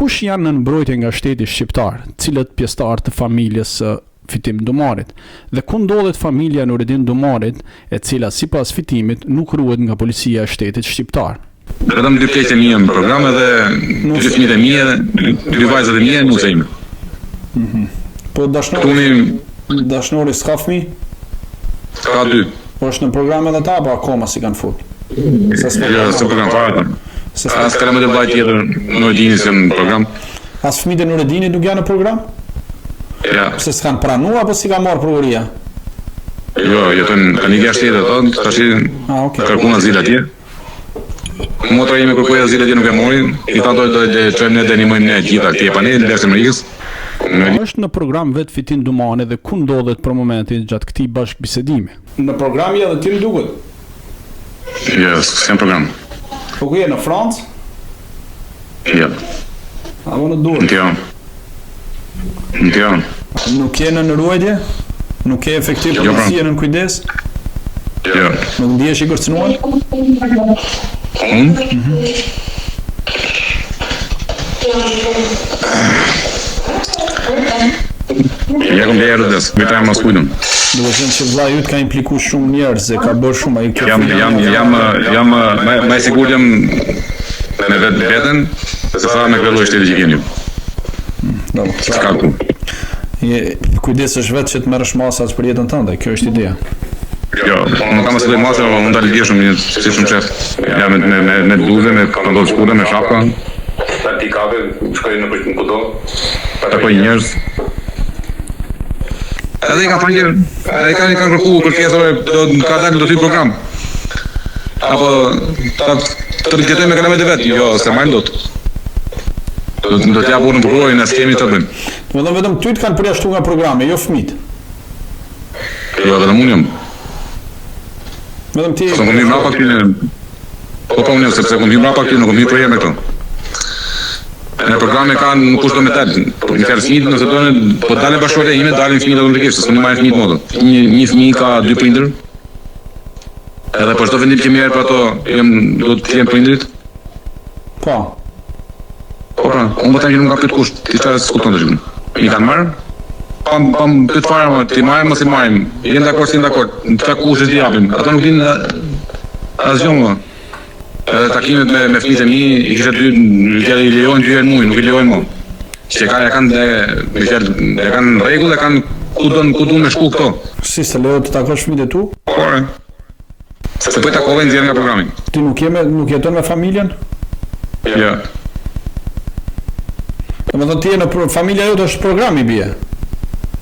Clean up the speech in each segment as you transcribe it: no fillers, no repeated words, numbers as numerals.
kush janë në mbrojtje nga shteti shqiptar, cilët pjesëtar të familjes së Fitim Dumarit, dhe ku ndodhet familja Nureddin Dumarit, e cila sipas fitimit nuk ruhet nga policia e shtetit shqiptar. Vetëm 2 pleqe mia në program dhe 2 fëmijët e mia, 2 vajzat e mia nuk se ime. Po dashnori s'ka fëmijë? Ka 2. Po është në program edhe ta, apo akoma si kanë fut? Jo, s'e program fare. As ka më të vllaj tjetër Nureddini që në program. As fëmijët e Nureddinit nuk janë në program? Ja. Se s'kan pranuar apo si ka marrë prokuria? Jo, jetojnë kanë një shtetit, tash kërkon azil atje. Motra ime kërkoi azil atje nuk e mori, i tha do të çojmë ne dënimojmë ne gjithë atje panel deri Amerikës. Është në program vet Fitim Dumani dhe ku ndodhet për momentin gjatë këtij bashkëbisedimi? Në program edhe ti më duket. Jo, s'kam program. Po ku je në Francë? Jo. Apo në Durrës? Në Tiranë. Nuk je në ruajtje? Nuk ke efektiv policia në kujdes? Jo. Nuk ndihesh i kërcënuar? Unë? Ja kom bjerë des, vita jam maskujtëm. Do të thënë që vllai yt ka implikuar shumë njerëz dhe ka bërë shumë ai kjo. Jam më sigurt jam me veten se sa me këtë lloj shteti që keni. Ka ku. Kujdesesh vetë që të merresh masat për jetën tënde, kjo është ideja. Jo, nuk kam asnjë masë, unë dalë lirshëm si shumë shef. Ja me bluze, me pantallë shkurtë, me shapka. Ti kafe, shkoj në pritin kudo. Apo njerëz. Edhe i ka thënë, ai kanë kërkuar kërkesore, ka dalë do të program. Apo të rikëtojmë me kanamet e vet, jo, se marrin dot. Do t'ja burën prokurorin, ne s'kemi të bëjmë. Vetëm ty të kanë përjashtuar nga programi, jo fëmijët. Jo, vetëm unë jam. Vetëm ti. Po kam hyrë mbrapa këtu. Po unë sepse kam hyrë mbrapa këtu, nuk kam hyrë për herë me këto. Në programe kanë nuk kushton me tal. Por në fjalë fëmijët nëse donin, po dalën bashkëtorët ime, dalin fëmijët automatikisht, s'u marrin fëmijët modo. Një fëmijë ka 2 prindër. Edhe po çdo vendim që merr për ato, do të jem prindrit. Po. Po pra, unë më thënë që nuk ka këtë kusht, ti çfarë s'kupton tash. Mi kanë marrë? Pam këtë fare më, ti marrim mos i marrim. Jeni dakord si dakord, në çfarë kushte ti japim? Ata nuk dinë asgjë më. Edhe takimet me fëmijët e mi, i kishte 2, i lejojnë 2 herë muaj, nuk i lejojnë më. Që kanë rregull, e kanë ku do me shku këto. Si se lejohet të takosh fëmijët e tu? Po. Se po takove nxjerr nga programi. Ti nuk jeton me familjen? Jo. Domethënë ti je në familja jote është programi bie.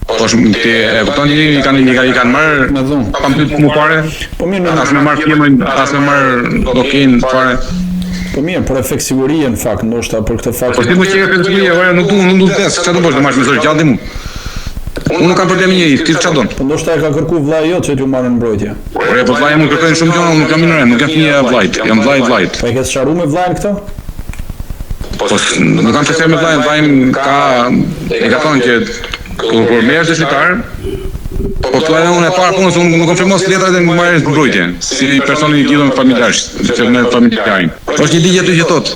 Po shumë ti e kupton ti i kanë marrë me dhunë. Kam pyet më parë. Po mirë, as më marr firmën, as më marr dokin fare. Po mirë, për efekt sigurie në fakt, ndoshta për këtë fakt. Po ti më çeka efekt sigurie, ora nuk du të thes, çfarë do bësh, do marrësh me zor gjatë mu. Unë nuk kam problem një, ti çfarë don? Po ndoshta e ka kërkuar vllai jot që t'ju marrën mbrojtje. Ora po vllai më kërkojnë shumë gjëra, unë nuk kam mirë, nuk kam fëmijë vllajt, jam vllajt. Po e ke sqaruar me vllain këtë? Po nuk kam çfarë me vllajin e ka thonë që kur merresh dëshmitar, po këtu edhe unë e para punës, unë nuk konfirmos letrat e më marrës mbrojtje, si personi i lidhur me familjarësh, sepse me familjarin. Është një ligj aty që thotë.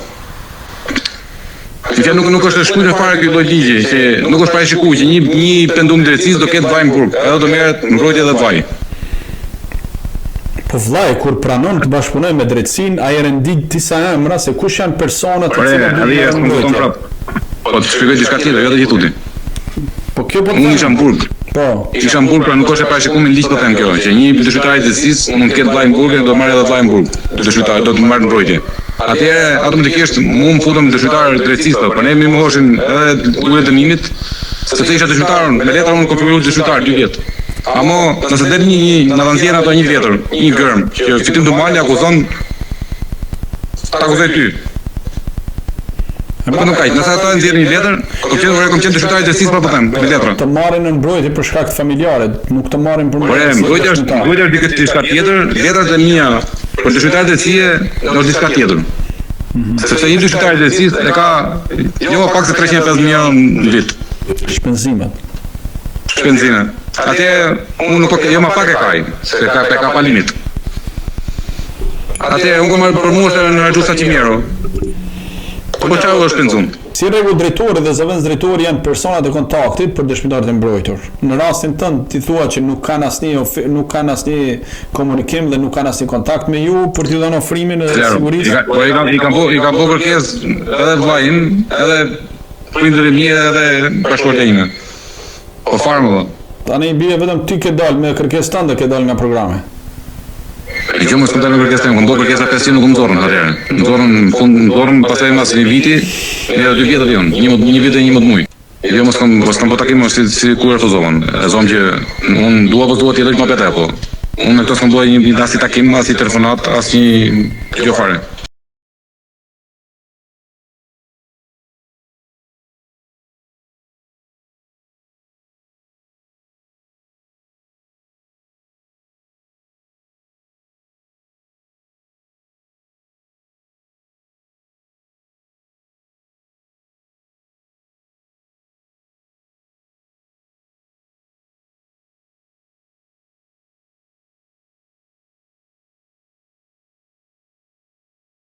Që nuk është shkruar fare ky lloj ligji, që nuk është parashikuar që një pendum drejtësisë do ketë vaj në burg, edhe do merret mbrojtje edhe vaj. Po vllai kur pranon të bashkëpunoj me drejtësinë, ai rendik disa emra se kush janë personat të cilët do të thonë prap. Po të shpjegoj diçka tjetër, jo të gjithuti. Po kjo po unë isha në burg. Po. Isha në burg, pra nuk është e parashikuar në ligj po them kjo, që një dëshmitar i drejtësisë mund të ketë vllai në burg dhe do marrë edhe vllai në burg. Dëshmitar do të marrë mbrojtje. Atëherë automatikisht mu më futëm dëshmitar drejtësisë, po ne më mohoshin edhe duhet dënimit, sepse isha dëshmitar, me letra unë konfirmoj dëshmitar 2 vjet. Amo, nëse del në avancien ato 1 vjetër, një gërm, që Fitim Dumani akuzon ta akuzoj ty. Po nuk ka, nëse ata nxjerrin një letër, kom qenë dëshmitar i drejtësisë pa them, me letra. Të marrin në mbrojtje për shkak të familjarë, nuk të marrin për mbrojtje. Mbrojtja është diçka tjetër, letrat e mia për dëshmitar i drejtësisë është diçka tjetër. Sepse një dëshmitar i drejtësisë e ka jo pak se 350.000 euro në vit. Shpenzimet. Atje unë nuk jo më pak e kaj, se ka pa limit. Atje unë kam marrë për mua në Xhusa Qimero. Po çfarë është shpenzum? Si rregull drejtori dhe zëvendës drejtori janë personat e kontaktit për dëshmitarët e mbrojtur. Në rastin tënd ti thua që nuk kanë asnjë komunikim dhe nuk kanë asnjë kontakt me ju për t'ju dhënë ofrimin e sigurisë. Po i kam bërë kërkesë edhe vllajin, edhe prindërit e mi edhe bashkëshortja ime. Po farmë. Tani bie vetëm ty ke dalë me kërkesën tënde, ke dalë nga programi. Gjë mos kam dalë me kërkesën, kam bërë kërkesa 500 nuk më zorën atëherë. Më zorën pastaj mas një viti, edhe 2 vjet avion, një vit e 11 muaj. Jo mos kam bërë takim si kur refuzovën. E zom që unë dua tjetër që më pete, po. Unë me këto s'kam bërë një takim, as një telefonat, as një gjë fare.